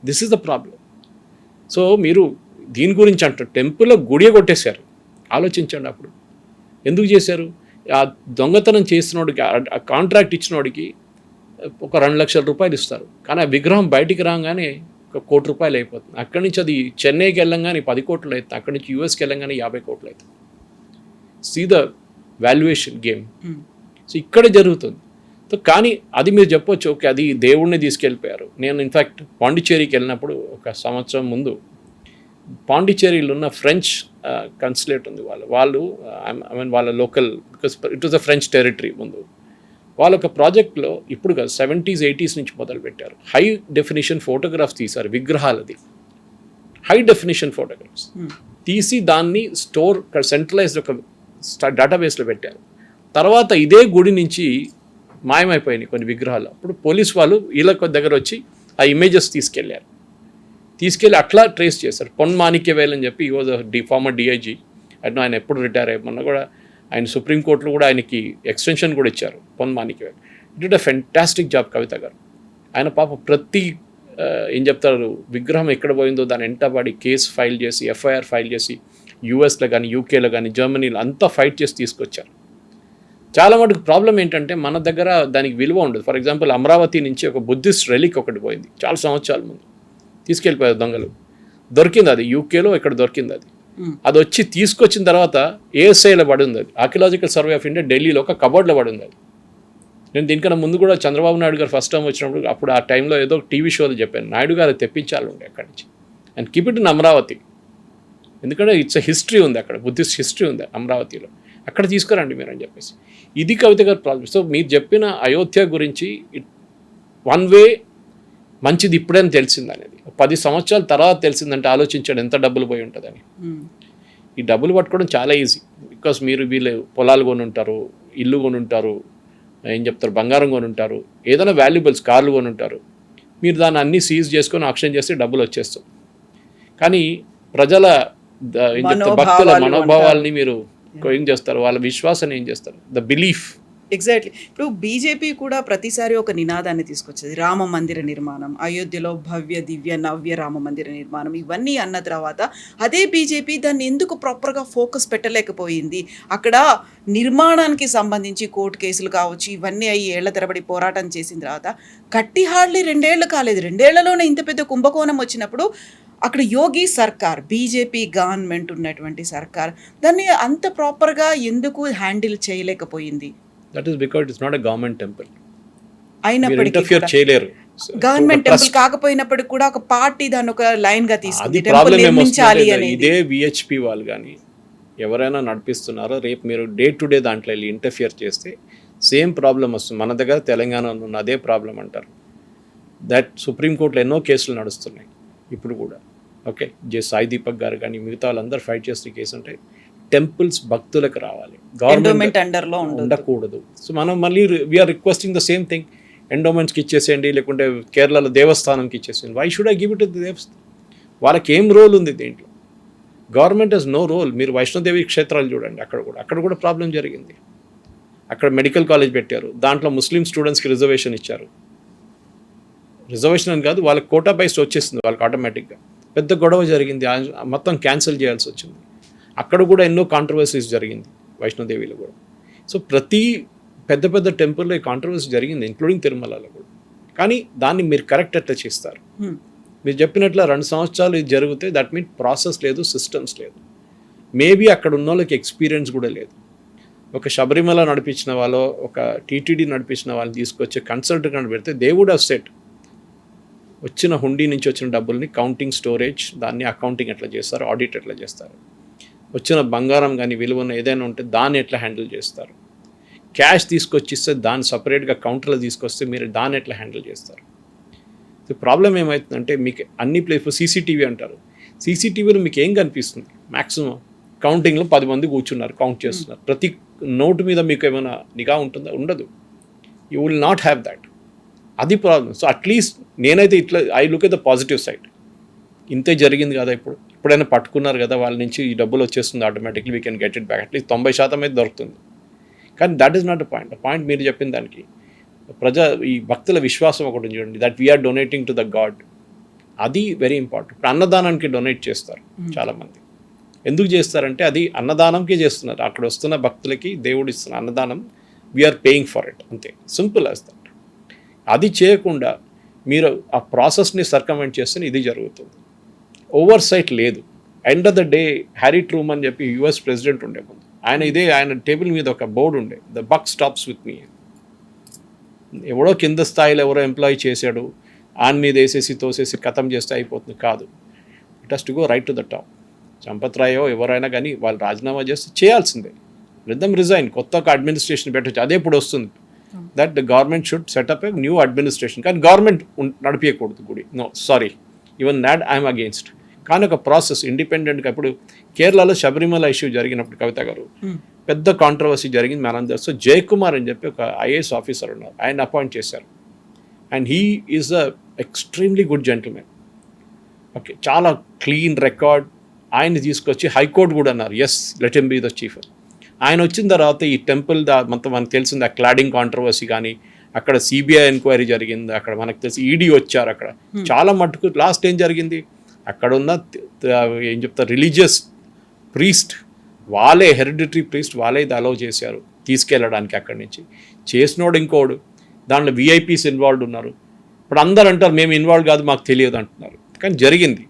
This is the problem. So మీరు దీని గురించి అంటారు, టెంపుల్లో గుడియే కొట్టేశారు. ఆలోచించండి అప్పుడు ఎందుకు చేశారు. ఆ దొంగతనం చేసినోడికి, ఆ కాంట్రాక్ట్ ఇచ్చినోడికి ఒక 2 లక్షల రూపాయలు ఇస్తారు, కానీ ఆ విగ్రహం బయటికి రాగానే ఒక 1 కోటి రూపాయలు అయిపోతుంది. అక్కడి నుంచి అది చెన్నైకి వెళ్ళంగానే 10 కోట్లు అవుతుంది, అక్కడి నుంచి యూఎస్కి వెళ్ళంగానే 50 కోట్లు అవుతుంది. See the valuation game. So ఇక్కడ జరుగుతుంది. సో కానీ అది మీరు చెప్పొచ్చు, ఓకే అది దేవుడిని తీసుకెళ్ళిపోయారు. నేను ఇన్ఫ్యాక్ట్ పాండిచ్చేరికి వెళ్ళినప్పుడు ఒక సంవత్సరం ముందు, పాండిచ్చేరిలో ఉన్న ఫ్రెంచ్ కన్సులేట్ ఉంది, వాళ్ళు ఐ మీన్ వాళ్ళ local, because it was a French territory ముందు. వాళ్ళ ఒక ప్రాజెక్ట్లో ఇప్పుడు 70s 80s నుంచి మొదలుపెట్టారు. హై డెఫినిషన్ ఫోటోగ్రాఫ్స్ తీశారు విగ్రహాలది, హై డెఫినిషన్ ఫోటోగ్రాఫ్స్ తీసి దాన్ని స్టోర్ సెంట్రలైజ్డ్ ఒక డేటాబేస్లో పెట్టారు. తర్వాత ఇదే గుడి నుంచి మాయమైపోయినాయి కొన్ని విగ్రహాలు. అప్పుడు పోలీస్ వాళ్ళు వీళ్ళ దగ్గర వచ్చి ఆ ఇమేజెస్ తీసుకెళ్ళి అట్లా ట్రేస్ చేశారు. పొన్ మాణిక్యవేల్ అని చెప్పి, ఈ వాజ్ ఫార్మర్ డిఐజీ. అట్లా ఆయన ఎప్పుడు రిటైర్ అయ్యమన్నా కూడా ఆయన సుప్రీంకోర్టులో కూడా ఆయనకి ఎక్స్టెన్షన్ కూడా ఇచ్చారు, Pon Manickavel. It a fantastic job Kavitha garu. ఆయన పాప ప్రతి ఏం చెప్తారు, విగ్రహం ఎక్కడ పోయిందో దాని ఎంటబడి కేసు ఫైల్ చేసి, ఎఫ్ఐఆర్ ఫైల్ చేసి, యూఎస్లో కానీ యూకేలో కానీ జర్మనీలో అంతా ఫైట్ చేసి తీసుకొచ్చారు. చాలా మటుకు ప్రాబ్లం ఏంటంటే మన దగ్గర దానికి విలువ ఉండదు. ఫర్ ఎగ్జాంపుల్ అమరావతి నుంచి ఒక బుద్ధిస్ట్ రెలిక్ ఒకటి పోయింది చాలా సంవత్సరాల ముందు, తీసుకెళ్ళిపోయారు దొంగలు. దొరికింది అది యూకేలో ఇక్కడ దొరికింది అది. అది వచ్చి తీసుకొచ్చిన తర్వాత ఏఎస్ఐలో పడింది అది, ఆర్కియలాజికల్ సర్వే ఆఫ్ ఇండియా ఢిల్లీలో ఒక కబోర్డ్లో పడింది అది. నేను దీనికన్నా ముందు కూడా చంద్రబాబు నాయుడు గారు ఫస్ట్ టైం వచ్చినప్పుడు అప్పుడు ఆ టైంలో ఏదో టీవీ షోలో చెప్పాను, నాయుడు గారు తెప్పించాలి ఉండే అక్కడి నుంచి and keep it in Amaravati, ఎందుకంటే ఇట్స్ హిస్టరీ ఉంది అక్కడ, బుద్ధిస్ట్ హిస్టరీ ఉంది అమరావతిలో, అక్కడ తీసుకురండి మీరు అని చెప్పేసి. ఇది కవిత గారు ప్రాబ్లం. సో మీరు చెప్పిన అయోధ్య గురించి వన్ వే మంచిది ఇప్పుడే తెలిసింది అనేది, 10 సంవత్సరాల తర్వాత తెలిసిందంటే ఆలోచించాడు ఎంత డబ్బులు పోయి ఉంటుందని. ఈ డబ్బులు పట్టుకోవడం చాలా ఈజీ, బికాస్ మీరు వీళ్ళు పొలాలు కొని ఉంటారు, ఇల్లు కొని ఉంటారు, ఏం చెప్తారు బంగారం కొని ఉంటారు, ఏదైనా వాల్యుబుల్స్ కార్లు కొని ఉంటారు. మీరు దాన్ని అన్నీ సీజ్ చేసుకొని ఆక్షన్ చేస్తే డబ్బులు వచ్చేస్తాయి. కానీ ప్రజల ఏం చెప్తారు భక్తుల మనోభావాల్ని మీరు ఏం చేస్తారు, వాళ్ళ విశ్వాసాన్ని ఏం చేస్తారు, ద బిలీఫ్. ఎగ్జాక్ట్లీ. ఇప్పుడు బీజేపీ కూడా ప్రతిసారి ఒక నినాదాన్ని తీసుకొచ్చేది, రామ మందిర నిర్మాణం, అయోధ్యలో భవ్య దివ్య నవ్య రామ మందిర నిర్మాణం, ఇవన్నీ అన్న తర్వాత అదే బీజేపీ దాన్ని ఎందుకు ప్రాపర్గా ఫోకస్ పెట్టలేకపోయింది? అక్కడ నిర్మాణానికి సంబంధించి కోర్టు కేసులు కావచ్చు, ఇవన్నీ అయ్యి ఏళ్ల తరబడి పోరాటం చేసిన తర్వాత కట్టి హార్డ్లీ 2 ఏళ్ళు కాలేదు, 2 ఏళ్లలోనే ఇంత పెద్ద కుంభకోణం వచ్చినప్పుడు అక్కడ యోగి సర్కార్, బీజేపీ గవర్నమెంట్ ఉన్నటువంటి సర్కార్ దాన్ని అంత ప్రాపర్గా ఎందుకు హ్యాండిల్ చేయలేకపోయింది? That is because it's not a government temple. అయినప్పటికీ చేయలేరు, గవర్నమెంట్ టెంపుల్ కాకపోయినప్పటికీ కూడా ఒక పార్టీ దాన్ని ఒక లైన్ గా తీసుకుంది, అది ప్రాబ్లం ఏమొస్తుంది. ఇదే విహెచ్పి వాళ్ళు కానీ ఎవరైనా నడిపిస్తున్నారో, రేపు మీరు డే టు డే దాంట్లో వెళ్ళి ఇంటర్ఫియర్ చేస్తే సేమ్ ప్రాబ్లం వస్తుంది. మన దగ్గర తెలంగాణలో ఉన్న అదే ప్రాబ్లం అంటారు. దట్ సుప్రీంకోర్టులో ఎన్నో కేసులు నడుస్తున్నాయి ఇప్పుడు కూడా. ఓకే, సాయి దీపక్ గారు కానీ మిగతా వాళ్ళందరూ ఫైట్ చేసిన కేసు ఉంటాయి. టెంపుల్స్ భక్తులకు రావాలి, గవర్నమెంట్ అండర్లో ఉండకూడదు. సో మనం మళ్ళీ we are requesting the same thing, ఎండోమెంట్స్కి ఇచ్చేసేయండి, లేకుంటే కేరళలో దేవస్థానంకి ఇచ్చేసేయండి. Why should I give it to the దేవస్థానం? వాళ్ళకి ఏం రోల్ ఉంది దీంట్లో? Government has no role. మీరు వైష్ణోదేవి క్షేత్రాలు చూడండి, అక్కడ కూడా ప్రాబ్లం జరిగింది. అక్కడ మెడికల్ కాలేజ్ పెట్టారు, దాంట్లో ముస్లిం స్టూడెంట్స్కి రిజర్వేషన్ ఇచ్చారు. రిజర్వేషన్ అని కాదు, వాళ్ళకి కోటా బైస్ వచ్చేసింది వాళ్ళకి ఆటోమేటిక్గా. పెద్ద గొడవ జరిగింది, మొత్తం క్యాన్సిల్ చేయాల్సి వచ్చింది. అక్కడ కూడా ఎన్నో కాంట్రవర్సీస్ జరిగింది వైష్ణోదేవిలో కూడా. సో ప్రతి పెద్ద టెంపుల్లో ఈ కాంట్రవర్సీ జరిగింది, ఇంక్లూడింగ్ తిరుమలలో కూడా. కానీ దాన్ని మీరు కరెక్ట్ ఎట్లా చేస్తారు? మీరు చెప్పినట్లు 2 సంవత్సరాలు ఇది జరిగితే దట్ మీన్ ప్రాసెస్ లేదు, సిస్టమ్స్ లేదు. మేబీ అక్కడ ఉన్న వాళ్ళకి ఎక్స్పీరియన్స్ కూడా లేదు. ఒక శబరిమల నడిపించిన వాళ్ళు, ఒక టీటీడీ నడిపించిన వాళ్ళని తీసుకొచ్చి కన్సల్టెంట్ పెడితే దే వుడ్ హావ్ సెట్ వచ్చిన హుండీ నుంచి వచ్చిన డబ్బుల్ని కౌంటింగ్, స్టోరేజ్, దాన్ని అకౌంటింగ్ ఎట్లా చేస్తారు, ఆడిట్ ఎట్లా చేస్తారు, వచ్చిన బంగారం కానీ విలువన్న ఏదైనా ఉంటే దాన్ని ఎట్లా హ్యాండిల్ చేస్తారు, క్యాష్ తీసుకొచ్చిస్తే దాన్ని సపరేట్గా కౌంటర్లో తీసుకొస్తే మీరు దాన్ని ఎట్లా హ్యాండిల్ చేస్తారు. ప్రాబ్లం ఏమవుతుందంటే మీకు అన్ని ప్లేస్ సీసీటీవీ అంటారు, సీసీటీవీలో మీకు ఏం కనిపిస్తుంది? మ్యాక్సిమం కౌంటింగ్లో 10 మంది కూర్చున్నారు, కౌంట్ చేస్తున్నారు. ప్రతి నోటు మీద మీకు ఏమైనా నిఘా ఉంటుందా? ఉండదు. You will not have that. అది ప్రాబ్లం. సో అట్లీస్ట్ నేనైతే ఇట్లా I look at the positive side. ఇంతే జరిగింది కదా, ఇప్పుడు ఎప్పుడైనా పట్టుకున్నారు కదా వాళ్ళ నుంచి ఈ డబ్బులు వచ్చేస్తుంది automatically we can get it back at least 90% అయితే దొరుకుతుంది. కానీ that is not a point. Point మీరు చెప్పిన దానికి ఈ భక్తుల విశ్వాసం ఒకటి చూడండి, that we are donating to the god. అది వెరీ ఇంపార్టెంట్. ఇప్పుడు అన్నదానానికి డొనేట్ చేస్తారు చాలామంది. ఎందుకు చేస్తారంటే అది అన్నదానంకే చేస్తున్నారు. అక్కడ వస్తున్న భక్తులకి దేవుడు ఇస్తున్న అన్నదానం, వీఆర్ పేయింగ్ ఫర్ ఇట్, అంతే, సింపుల్ యాజ్ దట్. అది చేయకుండా మీరు ఆ ప్రాసెస్ని సర్కమెంట్ చేస్తే ఇది జరుగుతుంది. ఓవర్ సైట్ లేదు. End of the day Harry Truman అని చెప్పి యుఎస్ ప్రెసిడెంట్ ఉండే ముందు, ఆయన టేబుల్ మీద ఒక బోర్డు ఉండే, the buck stops with me. ఎవడో కింద స్థాయిలో ఎవరో ఎంప్లాయీ చేశాడు, ఆయన మీద వేసేసి తోసేసి ఖతం చేస్తే అయిపోతుంది కాదు. It has to go right to the top. Champat రాయో ఎవరైనా కానీ వాళ్ళు రాజీనామా చేస్తే చేయాల్సిందే. Let them resign. కొత్త ఒక అడ్మినిస్ట్రేషన్ పెట్టచ్చు. అదే ఇప్పుడు వస్తుంది. That the government should set up a new administration. కానీ గవర్నమెంట్ నడిపించకూడదు గుడి. No, sorry, even that I'm against. కానీ ఒక ప్రాసెస్ ఇండిపెండెంట్గా. ఇప్పుడు కేరళలో శబరిమల ఇష్యూ జరిగినప్పుడు కవిత గారు పెద్ద కాంట్రవర్సీ జరిగింది మనందరూ. సో జయకుమార్ అని చెప్పి ఒక ఐఏఎస్ ఆఫీసర్ ఉన్నారు, ఆయన అపాయింట్ చేశారు. And he is a extremely good gentleman. Okay, చాలా క్లీన్ రికార్డ్. ఆయన తీసుకొచ్చి హైకోర్టు కూడా అన్నారు, yes, let him be the chief. ఆయన వచ్చిన తర్వాత ఈ టెంపుల్ మొత్తం మనకు తెలిసింది, ఆ క్లాడింగ్ కాంట్రవర్సీ కానీ, అక్కడ సిబిఐ ఎంక్వైరీ జరిగింది, అక్కడ మనకు తెలిసి ఈడీ వచ్చారు. అక్కడ చాలా మట్టుకు లాస్ట్ ఏం జరిగింది, అక్కడ ఉన్న ఏం చెప్తారు రిలీజియస్ ప్రీస్ట్, వాళ్ళే హెరిడిటరీ ప్రీస్ట్ వాళ్ళే ఇది అలౌ చేశారు తీసుకెళ్ళడానికి. అక్కడి నుంచి చేసినోడు ఇంకోడు, దాంట్లో విఐపీస్ ఇన్వాల్వ్ ఉన్నారు. ఇప్పుడు అందరు అంటారు మేము ఇన్వాల్వ్ కాదు, మాకు తెలియదు అంటున్నారు. కానీ జరిగింది.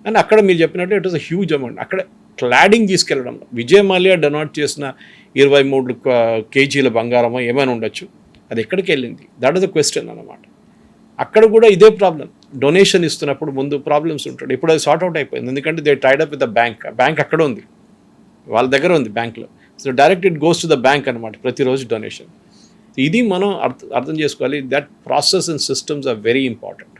అండ్ అక్కడ మీరు చెప్పినట్టు it was a huge amount. అక్కడ క్లాడింగ్ తీసుకెళ్ళడం, విజయ్ మాల్యా డొనేట్ చేసిన 23 కేజీల బంగారమో ఏమైనా ఉండొచ్చు, అది ఎక్కడికి వెళ్ళింది? దట్ ఇస్ ద క్వశ్చన్ అన్నమాట. అక్కడ కూడా ఇదే ప్రాబ్లం. డొనేషన్ ఇస్తున్నప్పుడు ముందు ప్రాబ్లమ్స్ ఉంటాడు. ఇప్పుడు అది సార్ట్ అవుట్ అయిపోయింది, ఎందుకంటే they tied up with the bank. Bank అక్కడ ఉంది, వాళ్ళ దగ్గర ఉంది బ్యాంక్లో. So direct it goes to the bank అనమాట ప్రతిరోజు డొనేషన్. ఇది మనం అర్థం చేసుకోవాలి. That process and systems are very important.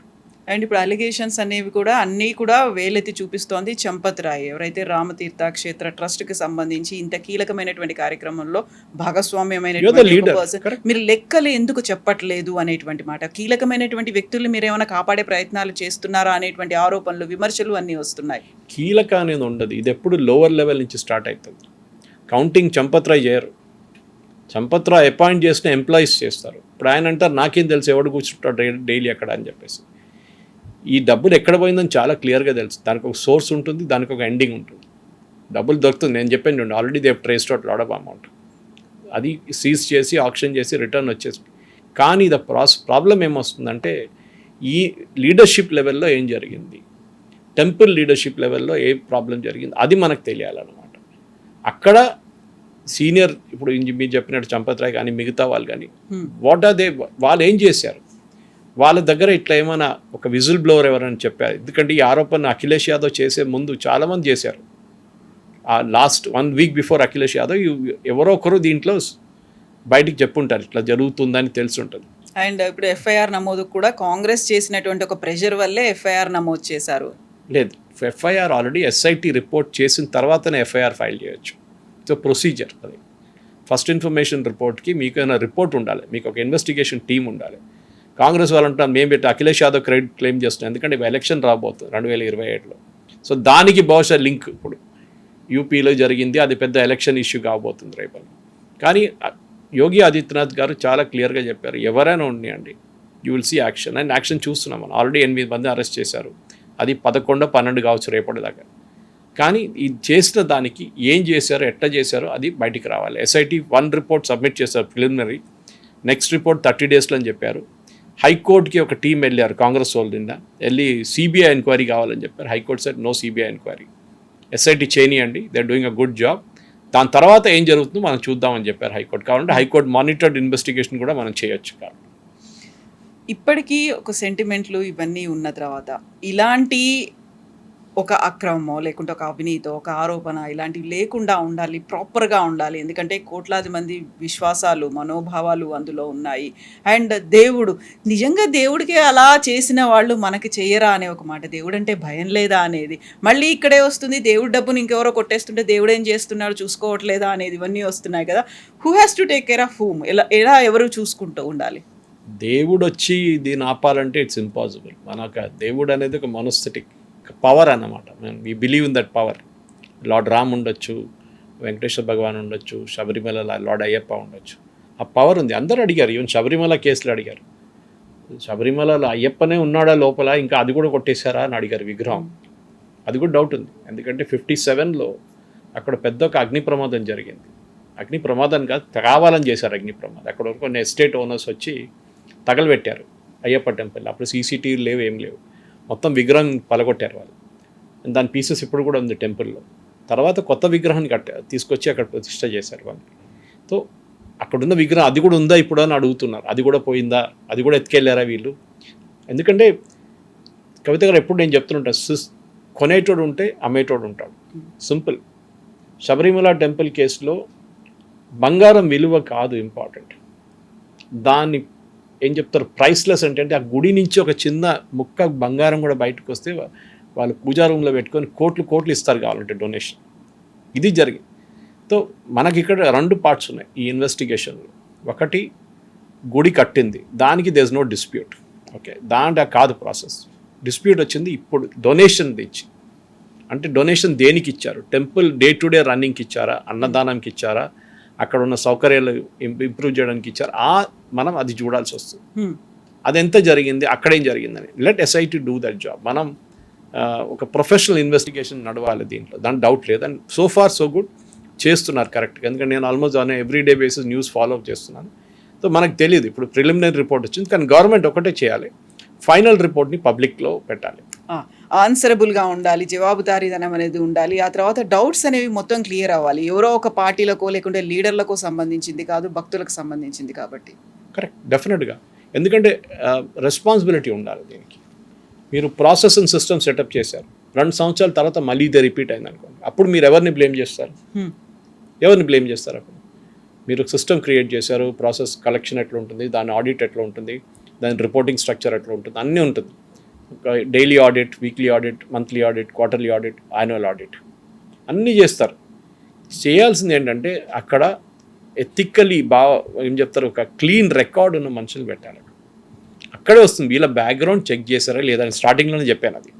And ఇప్పుడు అలిగేషన్స్ అనేవి కూడా అన్నీ కూడా వేలెత్తి చూపిస్తోంది చంపత్ రాయ్, ఎవరైతే రామతీర్థ క్షేత్ర ట్రస్ట్కి సంబంధించి ఇంత కీలకమైనటువంటి కార్యక్రమంలో భాగస్వామ్యమైనటువంటి పర్సన్. మీరు లెక్కలు ఎందుకు చెప్పట్లేదు అనేటువంటి మాట, కీలకమైనటువంటి వ్యక్తుల్ని మీరు ఏమైనా కాపాడే ప్రయత్నాలు చేస్తున్నారా అనేటువంటి ఆరోపణలు, విమర్శలు అన్నీ వస్తున్నాయి. కీలక అనేది ఉండదు, ఇది ఎప్పుడు లోవర్ లెవెల్ నుంచి స్టార్ట్ అవుతుంది. కౌంటింగ్ చంపత్ రాయ్ చేయరు. చంపత్ రాయ్ అపాయింట్ చేసిన ఎంప్లాయీస్ చేస్తారు. ఇప్పుడు ఆయన అంటారు నాకేం తెలుసు ఎవడు కూర్చుంటాడు డైలీ అక్కడ అని చెప్పేసి. ఈ డబ్బులు ఎక్కడ పోయిందని చాలా క్లియర్గా తెలుసు. దానికి ఒక సోర్స్ ఉంటుంది, దానికి ఒక ఎండింగ్ ఉంటుంది. డబ్బులు దొరుకుతుంది. నేను చెప్పాను చూడండి, already they traced out lot of amount. అది సీజ్ చేసి ఆక్షన్ చేసి రిటర్న్ వచ్చేసి. కానీ ప్రాబ్లం ఏమొస్తుందంటే ఈ లీడర్షిప్ లెవెల్లో ఏం జరిగింది, టెంపుల్ లీడర్షిప్ లెవెల్లో ఏ ప్రాబ్లం జరిగింది, అది మనకు తెలియాలన్నమాట. అక్కడ సీనియర్, ఇప్పుడు మీరు చెప్పినట్టు చంపత్ రాయ్ కానీ మిగతా వాళ్ళు కానీ వాట్ ఆర్ దే, వాళ్ళు ఏం చేశారు, వాళ్ళ దగ్గర ఇట్లా ఏమైనా ఒక విజిల్ బ్లోవర్ ఎవరైనా చెప్పారు. ఎందుకంటే ఈ ఆరోపణ అఖిలేష్ యాదవ్ చేసే ముందు చాలామంది చేశారు. ఆ last 1 week before Akhilesh Yadav ఎవరో ఒకరు దీంట్లో బయటికి చెప్పుంటారు ఇట్లా జరుగుతుందని తెలిసి ఉంటుంది. అండ్ ఇప్పుడు ఎఫ్ఐఆర్ నమోదు కూడా కాంగ్రెస్ చేసినటువంటి ఒక ప్రెషర్ వల్లే ఎఫ్ఐఆర్ నమోదు చేశారు. లేదు, ఎఫ్ఐఆర్ ఆల్రెడీ ఎస్ఐటి రిపోర్ట్ చేసిన తర్వాతనే ఎఫ్ఐఆర్ ఫైల్ చేయొచ్చు. సో ప్రొసీజర్ అది. ఫస్ట్ ఇన్ఫర్మేషన్ రిపోర్ట్కి మీకు ఏమైనా రిపోర్ట్ ఉండాలి, మీకు ఒక ఇన్వెస్టిగేషన్ టీమ్ ఉండాలి. కాంగ్రెస్ వాళ్ళు అంటారు మేము పెట్టి అఖిలేష్ యాదవ్ క్రెడిట్ క్లెయిమ్ చేస్తున్నాం, ఎందుకంటే ఎలక్షన్ రాబోతుంది 2027లో. సో దానికి బహుశా లింక్ ఇప్పుడు యూపీలో జరిగింది, అది పెద్ద ఎలక్షన్ ఇష్యూ కాబోతుంది రేపు. కానీ యోగి ఆదిత్యనాథ్ గారు చాలా క్లియర్గా చెప్పారు, ఎవరైనా ఉన్నాయండి you will see action. And action చూస్తున్నాం మనం. ఆల్రెడీ 8 మంది అరెస్ట్ చేశారు. అది 11, 12 కావచ్చు రేపటి దాకా. కానీ ఇది చేసిన దానికి ఏం చేశారో, ఎట్లా చేశారో అది బయటికి రావాలి. ఎస్ఐటి 1 రిపోర్ట్ సబ్మిట్ చేశారు ప్రిలిమినరీ, నెక్స్ట్ రిపోర్ట్ 30 డేస్లో అని చెప్పారు. హైకోర్టుకి ఒక టీం వెళ్ళారు కాంగ్రెస్ వాళ్ళు, నిన్న వెళ్ళి సిబిఐ ఎంక్వైరీ కావాలని చెప్పారు. High court said no CBI enquiry, SIT చేయనియండి, they are doing a good job, దాని తర్వాత ఏం జరుగుతుందో మనం చూద్దామని చెప్పారు హైకోర్టు. కావాలంటే హైకోర్టు మానిటర్డ్ ఇన్వెస్టిగేషన్ కూడా మనం చేయొచ్చు. కాబట్టి ఇప్పటికీ ఒక సెంటిమెంట్లు ఇవన్నీ ఉన్న తర్వాత ఇలాంటి ఒక అక్రమమో లేకుంటే ఒక అవినీతో ఒక ఆరోపణ ఇలాంటివి లేకుండా ఉండాలి, ప్రాపర్గా ఉండాలి. ఎందుకంటే కోట్లాది మంది విశ్వాసాలు, మనోభావాలు అందులో ఉన్నాయి. అండ్ దేవుడు, నిజంగా దేవుడికి అలా చేసిన వాళ్ళు మనకి చేయరా అనే ఒక మాట, దేవుడు అంటే భయం లేదా అనేది మళ్ళీ ఇక్కడే వస్తుంది. దేవుడి డబ్బుని ఇంకెవరో కొట్టేస్తుంటే దేవుడు ఏం చేస్తున్నాడు చూసుకోవట్లేదా అనేది ఇవన్నీ వస్తున్నాయి కదా. Who has to take care of whom, ఎలా ఎవరు చూసుకుంటూ ఉండాలి? దేవుడు వచ్చి దీన్ని ఆపాలంటే ఇట్స్ ఇంపాసిబుల్. మనకు దేవుడు అనేది ఒక మనస్థిటిక్ పవర్ అన్నమాట. We believe in that power. Lord Ram ఉండొచ్చు, వెంకటేశ్వర భగవాన్ ఉండొచ్చు, శబరిమల లార్డ్ అయ్యప్ప ఉండొచ్చు. ఆ పవర్ ఉంది. అందరూ అడిగారు, ఈవెన్ శబరిమల కేసులు అడిగారు. శబరిమలలో అయ్యప్పనే ఉన్నాడా లోపల, ఇంకా అది కూడా కొట్టేశారా అని అడిగారు విగ్రహం. అది కూడా డౌట్ ఉంది. ఎందుకంటే 57లో అక్కడ పెద్ద ఒక అగ్ని ప్రమాదం జరిగింది. అగ్ని ప్రమాదం కాదు, కావాలని చేశారు అగ్ని ప్రమాదం. అక్కడ కొన్ని ఎస్టేట్ ఓనర్స్ వచ్చి తగలబెట్టారు అయ్యప్ప టెంపుల్. అప్పుడు సీసీటీవీలు లేవు, ఏం లేవు. మొత్తం విగ్రహం పలగొట్టారు వాళ్ళు. దాని పీసెస్ ఇప్పుడు కూడా ఉంది టెంపుల్లో. తర్వాత కొత్త విగ్రహాన్ని తీసుకొచ్చి అక్కడ ప్రతిష్ట చేశారు వాళ్ళు. సో అక్కడున్న విగ్రహం అది కూడా ఉందా ఇప్పుడు అని అడుగుతున్నారు. అది కూడా పోయిందా, అది కూడా ఎత్తుకెళ్ళారా వీళ్ళు? ఎందుకంటే కవిత గారు ఎప్పుడు నేను చెప్తుంటాను, కొనేటోడు ఉంటే అమ్మేటోడు ఉంటాడు. సింపుల్. శబరిమల టెంపుల్ కేసులో బంగారం విలువ కాదు ఇంపార్టెంట్, దాన్ని ఏం చెప్తారు ప్రైస్లెస్ అంటే ఆ గుడి నుంచి ఒక చిన్న ముక్క బంగారం కూడా బయటకు వస్తే వాళ్ళు పూజా రూమ్లో పెట్టుకొని కోట్లు ఇస్తారు కావాలంటే డొనేషన్. ఇది జరిగింది. సో మనకి ఇక్కడ 2 పార్ట్స్ ఉన్నాయి ఈ ఇన్వెస్టిగేషన్లో. ఒకటి గుడి కట్టింది, దానికి there is no dispute. Okay, దాంట్లో కాదు ప్రాసెస్. డిస్ప్యూట్ వచ్చింది ఇప్పుడు డొనేషన్ ఇచ్చి. అంటే డొనేషన్ దేనికి ఇచ్చారు? టెంపుల్ డే టు డే రన్నింగ్కి ఇచ్చారా, అన్నదానంకి ఇచ్చారా, అక్కడ ఉన్న సౌకర్యాలు ఇంప్రూవ్ చేయడానికి ఇచ్చారు. మనం అది చూడాల్సి వస్తుంది. అది ఎంత జరిగింది, అక్కడేం జరిగిందని. Let SIT do that job. మనం ఒక ప్రొఫెషనల్ ఇన్వెస్టిగేషన్ నడవాలి దీంట్లో, దాని డౌట్ లేదు. And so far so good చేస్తున్నారు కరెక్ట్గా. ఎందుకంటే నేను almost on everyday basis news follow up చేస్తున్నాను. సో మనకు తెలియదు, ఇప్పుడు ప్రిలిమినరీ రిపోర్ట్ వచ్చింది, కానీ గవర్నమెంట్ ఒకటే చేయాలి, ఫైనల్ రిపోర్ట్ని పబ్లిక్లో పెట్టాలి. ఆన్సరబుల్గా ఉండాలి, జవాబుదారీదనం అనేది ఉండాలి. ఆ తర్వాత డౌట్స్ అనేవి మొత్తం క్లియర్ అవ్వాలి. ఎవరో ఒక పార్టీలకో లేకుంటే లీడర్లకో సంబంధించింది కాదు, భక్తులకు సంబంధించింది కాబట్టి. కరెక్ట్, డెఫినెట్గా. ఎందుకంటే రెస్పాన్సిబిలిటీ ఉండాలి దీనికి. మీరు ప్రాసెస్ అండ్ సిస్టమ్ సెటప్ చేశారు, 2 సంవత్సరాల తర్వాత మళ్ళీ ఇదే రిపీట్ అయింది అనుకోండి, అప్పుడు మీరు ఎవరిని బ్లేమ్ చేస్తారు? అప్పుడు మీరు సిస్టమ్ క్రియేట్ చేశారు, ప్రాసెస్ కలెక్షన్ ఎట్లా ఉంటుంది, దాని ఆడిట్ ఎట్లా ఉంటుంది, దాని రిపోర్టింగ్ స్ట్రక్చర్ ఎట్లా ఉంటుంది, అన్నీ ఉంటుంది. Daily audit, weekly audit, monthly audit, quarterly audit, annual audit అన్నీ చేస్తారు. చేయాల్సింది ఏంటంటే అక్కడ ఎథికలీ ఏం చెప్తారు, ఒక క్లీన్ రికార్డ్ ఉన్న మనుషులు పెట్టాలి. అక్కడే వస్తుంది వీళ్ళ బ్యాక్గ్రౌండ్ చెక్ చేశారా లేదా అని. స్టార్టింగ్లోనే చెప్పాను, అది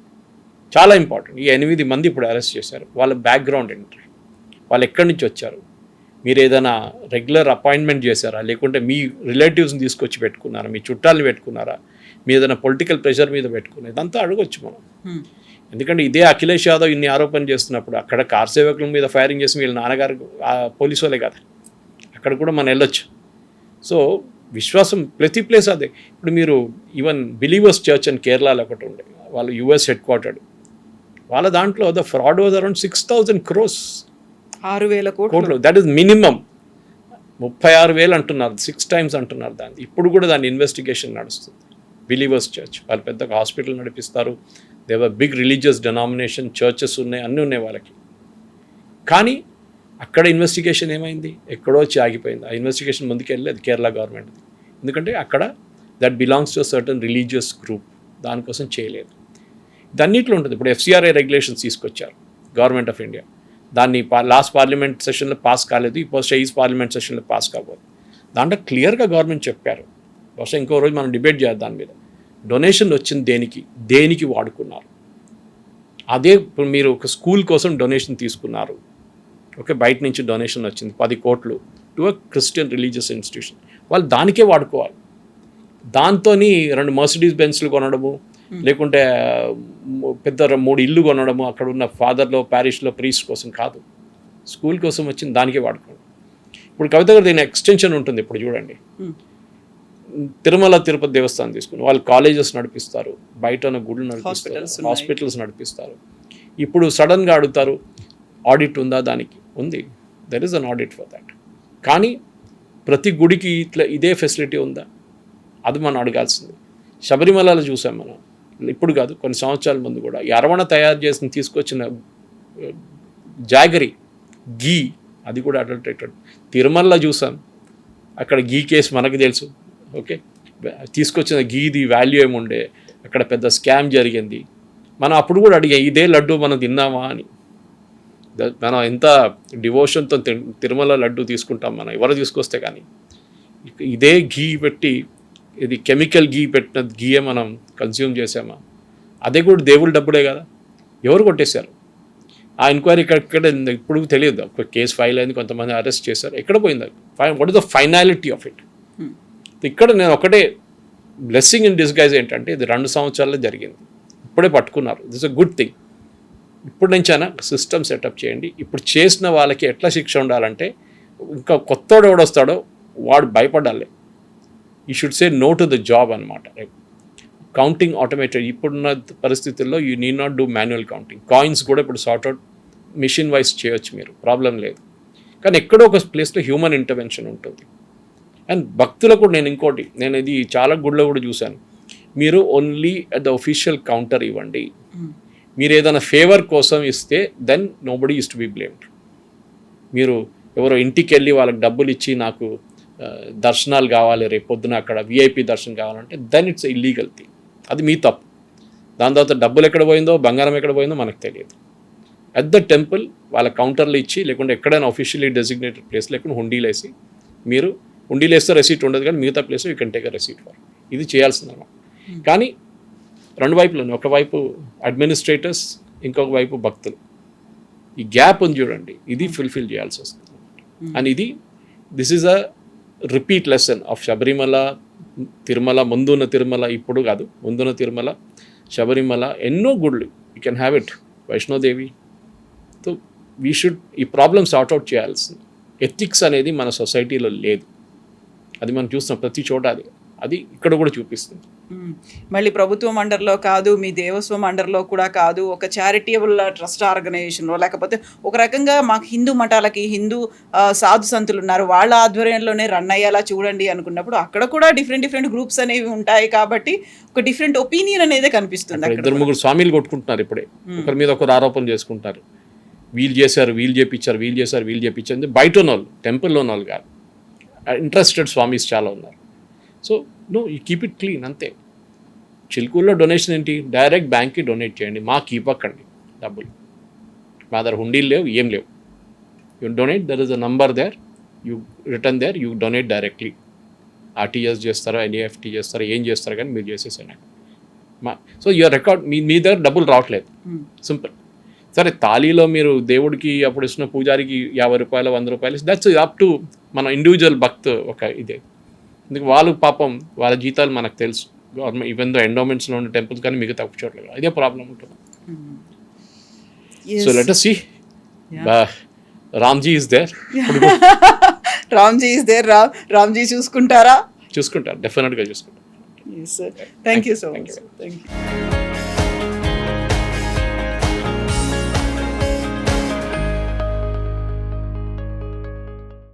చాలా ఇంపార్టెంట్. ఈ 8 మంది ఇప్పుడు అరెస్ట్ చేశారు, వాళ్ళ బ్యాక్గ్రౌండ్ ఏంటి, వాళ్ళు ఎక్కడి నుంచి వచ్చారు, మీరు ఏదైనా రెగ్యులర్ అపాయింట్మెంట్ చేశారా, లేకుంటే మీ రిలేటివ్స్ని తీసుకొచ్చి పెట్టుకున్నారా, మీ చుట్టాలని పెట్టుకున్నారా, మీ ఏదైనా పొలిటికల్ ప్రెషర్ మీద పెట్టుకున్నా, ఇదంతా అడగొచ్చు మనం. ఎందుకంటే ఇదే అఖిలేష్ యాదవ్ ఇన్ని ఆరోపణలు చేస్తున్నప్పుడు అక్కడ కార్ సేవకుల మీద ఫైరింగ్ చేసి వీళ్ళ నాన్నగారు పోలీసు వాళ్ళే కదా, అక్కడ కూడా మనం వెళ్ళొచ్చు. సో విశ్వాసం ప్రతి ప్లేస్ అదే. ఇప్పుడు మీరు ఈవెన్ బిలీవర్స్ చర్చ్ అని కేరళలో ఒకటి ఉండే, వాళ్ళు US హెడ్ క్వార్టర్డ్, వాళ్ళ దాంట్లో the fraud was around 6,000 crores, 6,000 కోట్లు. That is minimum. 36,000 అంటున్నారు, 6 times అంటున్నారు దాన్ని. ఇప్పుడు కూడా దాని ఇన్వెస్టిగేషన్ నడుస్తుంది. బిలీవర్స్ చర్చ్ వాళ్ళు పెద్ద హాస్పిటల్ నడిపిస్తారు, దేవర్ బిగ్ రిలీజియస్ డెనామినేషన్, చర్చెస్ ఉన్నాయి, అన్నీ ఉన్నాయి వాళ్ళకి. కానీ అక్కడ ఇన్వెస్టిగేషన్ ఏమైంది, ఎక్కడో వచ్చి ఆగిపోయింది. ఆ ఇన్వెస్టిగేషన్ ముందుకు వెళ్ళలేదు కేరళ గవర్నమెంట్, ఎందుకంటే అక్కడ that belongs to certain religious group, దానికోసం చేయలేదు. దాన్నిట్లో ఉంటుంది. ఇప్పుడు FCRA రెగ్యులేషన్స్ తీసుకొచ్చారు గవర్నమెంట్ ఆఫ్ ఇండియా, దాన్ని లాస్ట్ పార్లమెంట్ సెషన్లో పాస్ కాలేదు, ఇప్పుడు ఈ పార్లమెంట్ సెషన్లో పాస్ కాబోదు. దాంట్లో క్లియర్గా గవర్నమెంట్ చెప్పారు. బహుశా ఇంకో రోజు మనం డిబేట్ చేయాలి దాని మీద. డొనేషన్ వచ్చింది దేనికి వాడుకున్నారు. అదే ఇప్పుడు మీరు ఒక స్కూల్ కోసం డొనేషన్ తీసుకున్నారు, ఓకే, బయట నుంచి డొనేషన్ వచ్చింది 10 కోట్లు to a Christian religious institution, వాళ్ళు దానికే వాడుకోవాలి. దాంతో 2 Mercedes Benzలు కొనడము, లేకుంటే పెద్ద 3 ఇల్లు కొనడము, అక్కడ ఉన్న ఫాదర్లో ప్యారిష్లో ప్రీస్ట్ కోసం కాదు, స్కూల్ కోసం వచ్చింది దానికే వాడుకోండి. ఇప్పుడు కవిత గారు దీని ఎక్స్టెన్షన్ ఉంటుంది. ఇప్పుడు చూడండి, తిరుమల తిరుపతి దేవస్థానం తీసుకుని వాళ్ళు కాలేజెస్ నడిపిస్తారు, బయట ఉన్న గుళ్ళు నడిపిస్తారు, హాస్పిటల్స్ నడిపిస్తారు. ఇప్పుడు సడన్గా అడుగుతారు ఆడిట్ ఉందా, దానికి ఉంది, there is an audit for that. కానీ ప్రతి గుడికి ఇదే ఫెసిలిటీ ఉందా, అది మనం అడగాల్సింది. శబరిమలలో చూసాం మనం, ఇప్పుడు కాదు కొన్ని సంవత్సరాల ముందు కూడా ఈ అరవణ తయారు చేసి తీసుకొచ్చిన జాగరి గీ, అది కూడా అడల్టరేటెడ్. తిరుమలలో చూసాం, అక్కడ గీ కేసు మనకు తెలుసు, ఓకే, తీసుకొచ్చిన గీది వాల్యూ ఏముండే, అక్కడ పెద్ద స్కామ్ జరిగింది. మనం అప్పుడు కూడా అడిగాం ఇదే లడ్డు మనం తిన్నామా అని. మనం ఎంత డివోషన్తో తిరుమల లడ్డు తీసుకుంటాం మనం, ఎవరు తీసుకొస్తే. కానీ ఇదే గీ పెట్టి, ఇది కెమికల్ గీ పెట్టిన గీయే మనం కన్స్యూమ్ చేసామా, అదే కూడా దేవుళ్ళ డబ్బులే కదా. ఎవరు కొట్టేశారు? ఆ ఎంక్వైరీ ఇక్కడ ఇప్పుడు తెలియదు. ఒక కేసు ఫైల్ అయింది, కొంతమంది అరెస్ట్ చేశారు, ఎక్కడ పోయింది? What is the finality of it? ఇక్కడ నేను ఒకటే బ్లెస్సింగ్ ఇన్ డిస్గైజ్ ఏంటంటే ఇది 2 సంవత్సరాల్లో జరిగింది, ఇప్పుడే పట్టుకున్నారు. This a good thing. ఇప్పుడు నుంచైనా సిస్టమ్ సెటప్ చేయండి. ఇప్పుడు చేసిన వాళ్ళకి ఎట్లా శిక్ష ఉండాలంటే, ఇంకా కొత్తోడు ఎవడొస్తాడో వాడు భయపడాలి. You should say no to the job అనమాట. Counting automated. ఇప్పుడున్న పరిస్థితుల్లో you need not do manual counting. Coins కూడా ఇప్పుడు సార్ట్అవుట్ మిషన్ వైజ్ చేయొచ్చు, మీరు ప్రాబ్లం లేదు. కానీ ఎక్కడో ఒక ప్లేస్లో హ్యూమన్ ఇంటర్వెన్షన్ ఉంటుంది. అండ్ భక్తులకు నేను ఇది చాలా గుడిలో కూడా చూశాను, మీరు only at the official counter ఇవ్వండి. మీరు ఏదైనా ఫేవర్ కోసం ఇస్తే then nobody is to be blamed. మీరు ఎవరో ఇంటికి వెళ్ళి వాళ్ళకి డబ్బులు ఇచ్చి నాకు దర్శనాలు కావాలి, రేపు పొద్దున అక్కడ విఐపి దర్శనం కావాలంటే దెన్ ఇట్స్ ఇల్లీగల్ థింగ్. అది మీ తప్పు. దాని తర్వాత డబ్బులు ఎక్కడ పోయిందో, బంగారం ఎక్కడ పోయిందో మనకు తెలియదు. అట్ ద టెంపుల్ వాళ్ళ కౌంటర్లు ఇచ్చి, లేకుంటే ఎక్కడైనా ఆఫీషియల్లీ డెసిగ్నేటెడ్ ప్లేస్ లేకుండా హుండీలు వేసి, మీరు హుండీలు వేస్తే రెసీట్ ఉండదు, కానీ మిగతా ప్లేస్లో you can take a receipt for. ఇది చేయాల్సిందన్నమాట. కానీ 2 వైపులు, ఒకవైపు అడ్మినిస్ట్రేటర్స్, ఇంకొక వైపు భక్తులు. ఈ గ్యాప్ ఉంది చూడండి, ఇది ఫుల్ఫిల్ చేయాల్సి వస్తుంది. And this is a repeat lesson of Sabarimala, Tirumala, ముందున్న తిరుమల, ఇప్పుడు కాదు, ముందున్న తిరుమల, శబరిమల, ఎన్నో గుళ్ళు. You can have it. Vaishno Devi. So we should ఈ ప్రాబ్లమ్ సార్ట్అవుట్ చేయాల్సింది. ఎథిక్స్ అనేది మన సొసైటీలో లేదు. అది మనం చూస్తున్నాం ప్రతి చోట. అది ఇక్కడ కూడా చూపిస్తుంది. మళ్ళీ ప్రభుత్వం అండర్లో కాదు, మీ దేవస్వం అండర్లో కూడా కాదు, ఒక చారిటబుల్ ట్రస్ట్ ఆర్గనైజేషన్లో, లేకపోతే ఒక రకంగా మాకు హిందూ మఠాలకి హిందూ సాధు సంతులు ఉన్నారు, వాళ్ళ ఆధ్వర్యంలోనే రన్ అయ్యేలా చూడండి అనుకున్నప్పుడు అక్కడ కూడా డిఫరెంట్ గ్రూప్స్ అనేవి ఉంటాయి. కాబట్టి ఒక డిఫరెంట్ ఒపీనియన్ అనేది కనిపిస్తుంది. 2-3 స్వామీలు కొట్టుకుంటున్నారు ఇప్పుడే, ఒకరి మీద ఒకరు ఆరోపణలు చేసుకుంటారు. వీళ్ళు చేశారు, వీళ్ళు చేపించారు, వీళ్ళు చేశారు, వీళ్ళు చేపించారు. బయట ఉన్న వాళ్ళు, టెంపుల్లో ఉన్న వాళ్ళు కాదు, ఇంట్రెస్టెడ్ స్వామీస్ చాలా ఉన్నారు. So no, you keep it clean అంతే. చిలుకూరులో డొనేషన్ ఏంటి? డైరెక్ట్ బ్యాంక్కి డొనేట్ చేయండి, మాకు ఇవ్వకండి డబ్బులు. మా దగ్గర హుండీలు లేవు, ఏం లేవు. You donate, there is a number there, you return there, you donate directly. RTS చేస్తారా, ఎన్ఈఎఫ్టీ చేస్తారా, ఏం చేస్తారా, కానీ మీరు చేసేసాను. సో యువర్ రికార్డ్, మీ దగ్గర డబ్బులు రావట్లేదు, సింపుల్. సరే, తాళీలో మీరు దేవుడికి అప్పుడు ఇస్తున్న పూజారికి 50 రూపాయలు, 100 రూపాయలు, దట్స్ అప్ టు మన ఇండివిజువల్ భక్త్. ఒక ఇదే ఎందుకు వాళ్ళు పాపం వాళ్ళ జీతాలు మనకు తెలుసు. గవర్నమెంట్ ఈవెన్ దో ఎండోమెంట్స్లో ఉన్న టెంపుల్స్ కానీ మిగతా చోట్ల అదే ప్రాబ్లం ఉంటుంది. So let us see. Ramji is there. Ramji is there. Ramji చూసుకుంటారు, డెఫినెట్గా చూసుకుంటారు. Thank you so much. Thank you.